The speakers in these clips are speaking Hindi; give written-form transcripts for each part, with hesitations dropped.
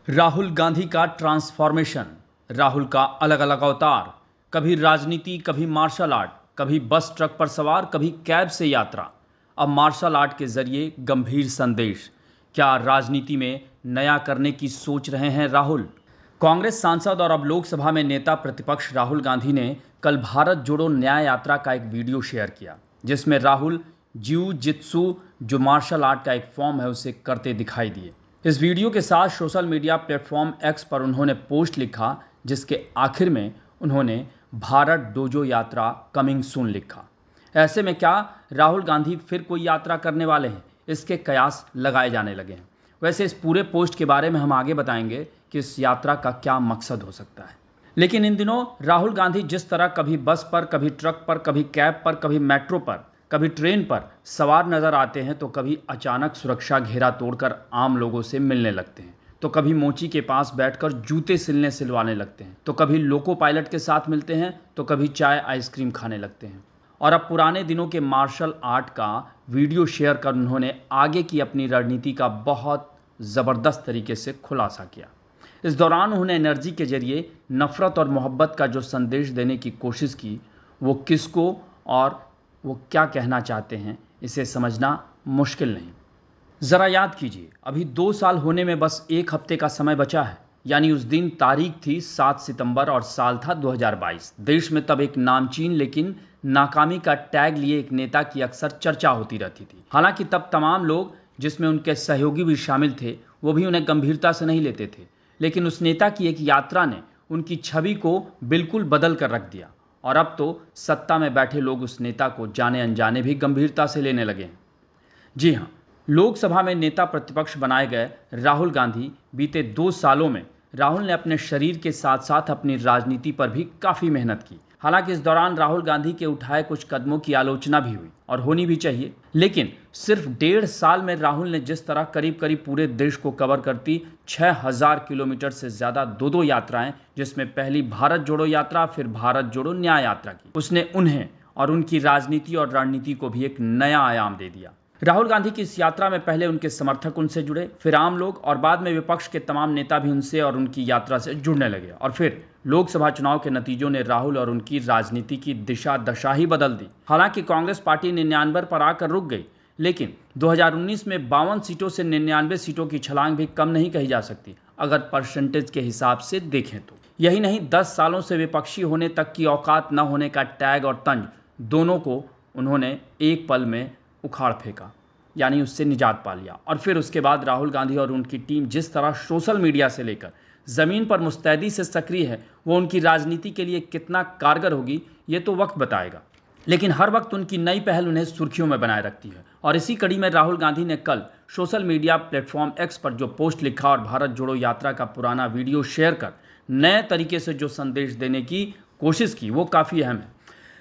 राहुल गांधी का ट्रांसफॉर्मेशन, राहुल का अलग अलग अवतार, कभी राजनीति, कभी मार्शल आर्ट, कभी बस ट्रक पर सवार, कभी कैब से यात्रा, अब मार्शल आर्ट के जरिए गंभीर संदेश। क्या राजनीति में नया करने की सोच रहे हैं राहुल? कांग्रेस सांसद और अब लोकसभा में नेता प्रतिपक्ष राहुल गांधी ने कल भारत जोड़ो न्याय यात्रा का एक वीडियो शेयर किया, जिसमें राहुल जिऊ जित्सु, जो मार्शल आर्ट का एक फॉर्म है, उसे करते दिखाई दिए। इस वीडियो के साथ सोशल मीडिया प्लेटफॉर्म एक्स पर उन्होंने पोस्ट लिखा, जिसके आखिर में उन्होंने भारत डोजो यात्रा कमिंग सून लिखा। ऐसे में क्या राहुल गांधी फिर कोई यात्रा करने वाले हैं? इसके कयास लगाए जाने लगे हैं। वैसे इस पूरे पोस्ट के बारे में हम आगे बताएंगे कि इस यात्रा का क्या मकसद हो सकता है। लेकिन इन दिनों राहुल गांधी जिस तरह कभी बस पर, कभी ट्रक पर, कभी कैब पर, कभी मेट्रो पर, कभी ट्रेन पर सवार नजर आते हैं, तो कभी अचानक सुरक्षा घेरा तोड़कर आम लोगों से मिलने लगते हैं, तो कभी मोची के पास बैठकर जूते सिलवाने लगते हैं, तो कभी लोको पायलट के साथ मिलते हैं, तो कभी चाय आइसक्रीम खाने लगते हैं। और अब पुराने दिनों के मार्शल आर्ट का वीडियो शेयर कर उन्होंने आगे की अपनी रणनीति का बहुत ज़बरदस्त तरीके से खुलासा किया। इस दौरान उन्होंने एनर्जी के जरिए नफ़रत और मोहब्बत का जो संदेश देने की कोशिश की, वो किसको और वो क्या कहना चाहते हैं, इसे समझना मुश्किल नहीं। ज़रा याद कीजिए, अभी 2 साल होने में बस 1 हफ्ते का समय बचा है। यानी उस दिन तारीख थी 7 सितंबर और साल था 2022। देश में तब एक नामचीन लेकिन नाकामी का टैग लिए एक नेता की अक्सर चर्चा होती रहती थी। हालांकि तब तमाम लोग, जिसमें उनके सहयोगी भी शामिल थे, वो भी उन्हें गंभीरता से नहीं लेते थे। लेकिन उस नेता की एक यात्रा ने उनकी छवि को बिल्कुल बदल कर रख दिया, और अब तो सत्ता में बैठे लोग उस नेता को जाने अनजाने भी गंभीरता से लेने लगे हैं। जी हाँ, लोकसभा में नेता प्रतिपक्ष बनाए गए राहुल गांधी बीते 2 सालों में राहुल ने अपने शरीर के साथ साथ अपनी राजनीति पर भी काफ़ी मेहनत की। हालांकि इस दौरान राहुल गांधी के उठाए कुछ कदमों की आलोचना भी हुई, और होनी भी चाहिए। लेकिन सिर्फ 1.5 साल में राहुल ने जिस तरह करीब करीब पूरे देश को कवर करती 6000 किलोमीटर से ज़्यादा दो यात्राएं, जिसमें पहली भारत जोड़ो यात्रा, फिर भारत जोड़ो न्याय यात्रा की, उसने उन्हें और उनकी राजनीति और रणनीति को भी एक नया आयाम दे दिया। राहुल गांधी की इस यात्रा में पहले उनके समर्थक उनसे जुड़े, फिर आम लोग, और बाद में विपक्ष के तमाम नेता भी उनसे और उनकी यात्रा से जुड़ने लगे। और फिर लोकसभा चुनाव के नतीजों ने राहुल और उनकी राजनीति की दिशा दशा ही बदल दी। हालांकि कांग्रेस पार्टी 99 पर आकर रुक गई, लेकिन 2019 में 52 सीटों से 99 सीटों की छलांग भी कम नहीं कही जा सकती, अगर परसेंटेज के हिसाब से देखें तो। यही नहीं, 10 सालों से विपक्षी होने तक की औकात न होने का टैग और तंज, दोनों को उन्होंने एक पल में उखाड़ फेंका, यानी उससे निजात पा लिया। और फिर उसके बाद राहुल गांधी और उनकी टीम जिस तरह सोशल मीडिया से लेकर ज़मीन पर मुस्तैदी से सक्रिय है, वो उनकी राजनीति के लिए कितना कारगर होगी, ये तो वक्त बताएगा। लेकिन हर वक्त उनकी नई पहल उन्हें सुर्खियों में बनाए रखती है। और इसी कड़ी में राहुल गांधी ने कल सोशल मीडिया प्लेटफॉर्म एक्स पर जो पोस्ट लिखा और भारत जोड़ो यात्रा का पुराना वीडियो शेयर कर नए तरीके से जो संदेश देने की कोशिश की, वो काफ़ी अहम है।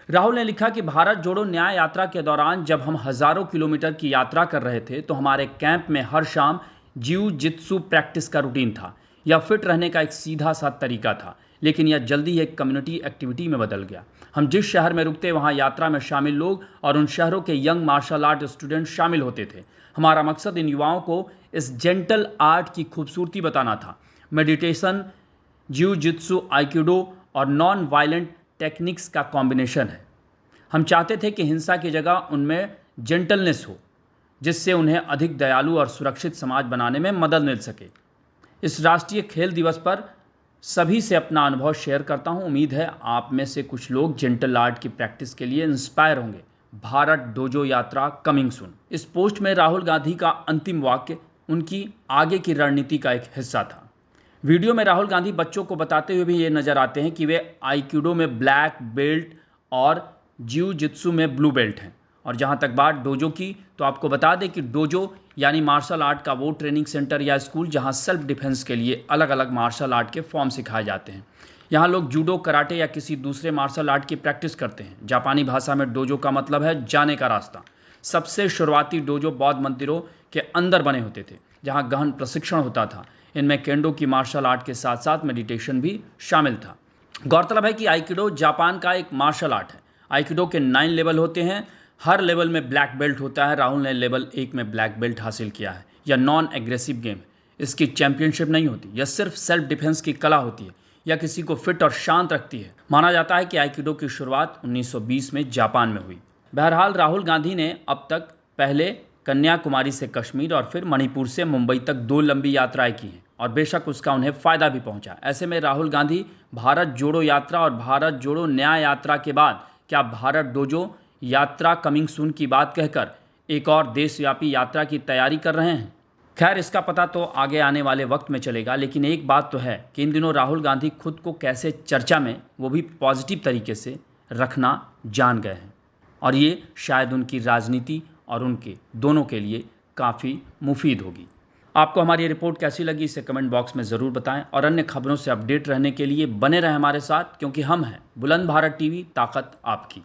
राहुल ने लिखा कि भारत जोड़ो न्याय यात्रा के दौरान जब हम हजारों किलोमीटर की यात्रा कर रहे थे, तो हमारे कैंप में हर शाम जिऊ जित्सु प्रैक्टिस का रूटीन था। यह फिट रहने का एक सीधा सा तरीका था, लेकिन यह जल्दी एक कम्युनिटी एक्टिविटी में बदल गया। हम जिस शहर में रुकते, वहाँ यात्रा में शामिल लोग और उन शहरों के यंग मार्शल आर्ट स्टूडेंट शामिल होते थे। हमारा मकसद इन युवाओं को इस जेंटल आर्ट की खूबसूरती बताना था। मेडिटेशन, जिऊ जित्सु, आइकिडो और नॉन वायलेंट टेक्निक्स का कॉम्बिनेशन है। हम चाहते थे कि हिंसा की जगह उनमें जेंटलनेस हो, जिससे उन्हें अधिक दयालु और सुरक्षित समाज बनाने में मदद मिल सके। इस राष्ट्रीय खेल दिवस पर सभी से अपना अनुभव शेयर करता हूं। उम्मीद है आप में से कुछ लोग जेंटल आर्ट की प्रैक्टिस के लिए इंस्पायर होंगे। भारत डोजो यात्रा कमिंग सून। इस पोस्ट में राहुल गांधी का अंतिम वाक्य उनकी आगे की रणनीति का एक हिस्सा था। वीडियो में राहुल गांधी बच्चों को बताते हुए भी ये नजर आते हैं कि वे आइकिडो में ब्लैक बेल्ट और जिऊ जित्सु में ब्लू बेल्ट हैं। और जहाँ तक बात डोजो की, तो आपको बता दें कि डोजो यानी मार्शल आर्ट का वो ट्रेनिंग सेंटर या स्कूल जहाँ सेल्फ डिफेंस के लिए अलग अलग मार्शल आर्ट के फॉर्म सिखाए जाते हैं। यहाँ लोग जूडो, कराटे या किसी दूसरे मार्शल आर्ट की प्रैक्टिस करते हैं। जापानी भाषा में डोजो का मतलब है जाने का रास्ता। सबसे शुरुआती डोजो बौद्ध मंदिरों के अंदर बने होते थे, जहाँ गहन प्रशिक्षण होता था। इनमें केंडो की मार्शल आर्ट के साथ साथ मेडिटेशन भी शामिल था। गौरतलब है कि आइकिडो जापान का एक मार्शल आर्ट है। आइकिडो के 9 लेवल होते हैं, हर लेवल में ब्लैक बेल्ट होता है। राहुल ने लेवल 1 में ब्लैक बेल्ट हासिल किया है। यह नॉन एग्रेसिव गेम है, इसकी चैंपियनशिप नहीं होती, यह सिर्फ सेल्फ डिफेंस की कला होती है या किसी को फिट और शांत रखती है। माना जाता है कि आइकिडो की शुरुआत 1920 में जापान में हुई। बहरहाल राहुल गांधी ने अब तक पहले कन्याकुमारी से कश्मीर और फिर मणिपुर से मुंबई तक 2 लंबी यात्राएं की हैं और बेशक उसका उन्हें फ़ायदा भी पहुंचा। ऐसे में राहुल गांधी भारत जोड़ो यात्रा और भारत जोड़ो न्याय यात्रा के बाद क्या भारत डोजो यात्रा कमिंग सून की बात कहकर एक और देशव्यापी यात्रा की तैयारी कर रहे हैं? खैर, इसका पता तो आगे आने वाले वक्त में चलेगा, लेकिन एक बात तो है कि इन दिनों राहुल गांधी खुद को कैसे चर्चा में, वो भी पॉजिटिव तरीके से रखना जान गए हैं और ये शायद उनकी राजनीति और उनके दोनों के लिए काफ़ी मुफीद होगी। आपको हमारी ये रिपोर्ट कैसी लगी इसे कमेंट बॉक्स में ज़रूर बताएं और अन्य खबरों से अपडेट रहने के लिए बने रहें हमारे साथ, क्योंकि हम हैं बुलंद भारत टीवी, ताकत आपकी।